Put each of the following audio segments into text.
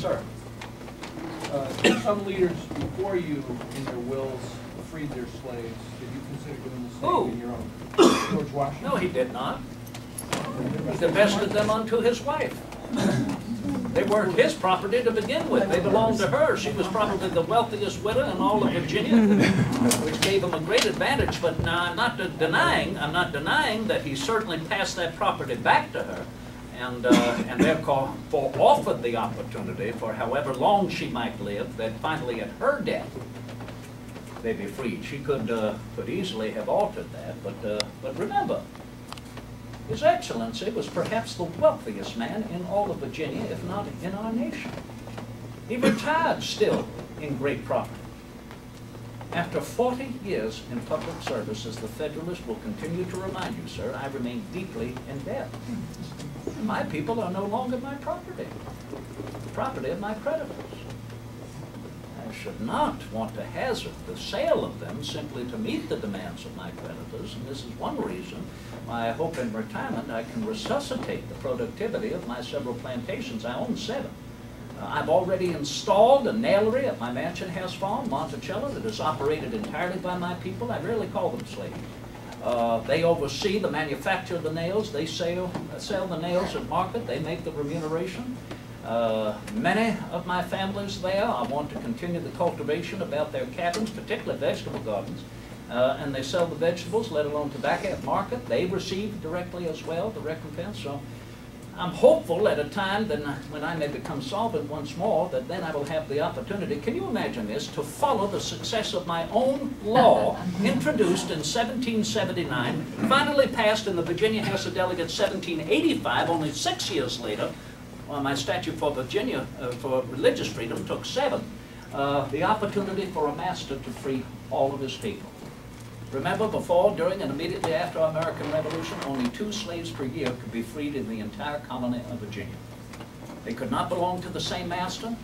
Sir. Some leaders before you in their wills freed their slaves. Did you consider doing the same Who? in your own? George Washington? No, he did not. He divested them unto his wife. They weren't his property to begin with. They belonged to her. She was probably the wealthiest widow in all of Virginia, which gave him a great advantage. But now I'm not denying that he certainly passed that property back to her, and therefore offered the opportunity for however long she might live, that finally at her death they be freed. She could easily have altered that, but remember, His Excellency was perhaps the wealthiest man in all of Virginia, if not in our nation. He retired still in great profit. After 40 years in public service, as the Federalist will continue to remind you, sir, I remain deeply in debt. My people are no longer my property, the property of my creditors. I should not want to hazard the sale of them simply to meet the demands of my creditors, and this is one reason why I hope in retirement I can resuscitate the productivity of my several plantations. I own 7. I've already installed a nailery at my Mansion House Farm, Monticello, that is operated entirely by my people. I rarely call them slaves. They oversee the manufacture of the nails. They sell the nails at market. They make the remuneration. Many of my families there, I want to continue the cultivation about their cabins, particularly vegetable gardens, and they sell the vegetables, let alone tobacco at market. They receive directly as well the recompense. So I'm hopeful at a time then when I may become solvent once more, that then I will have the opportunity, can you imagine this, to follow the success of my own law introduced in 1779, finally passed in the Virginia House of Delegates 1785, only 6 years later. Well, my statute for Virginia for religious freedom took 7. The opportunity for a master to free all of his people. Remember, before, during, and immediately after our American Revolution, only 2 slaves per year could be freed in the entire colony of Virginia. They could not belong to the same master.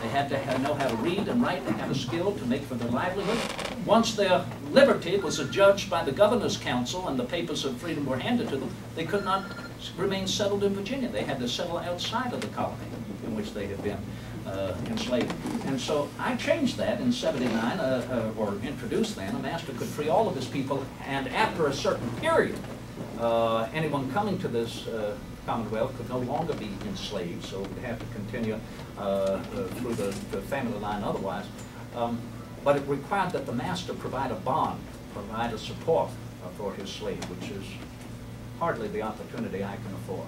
They had to know how to read and write and have a skill to make for their livelihood. Once their liberty was adjudged by the Governor's Council and the papers of freedom were handed to them, they could not remain settled in Virginia. They had to settle outside of the colony in which they had been enslaved. And so I changed that in 79, or introduced then, a master could free all of his people, and after a certain period, anyone coming to this Commonwealth could no longer be enslaved, so would have to continue through the family line otherwise. But it required that the master provide a bond, provide a support for his slave, which is hardly the opportunity I can afford.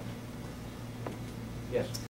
Yes?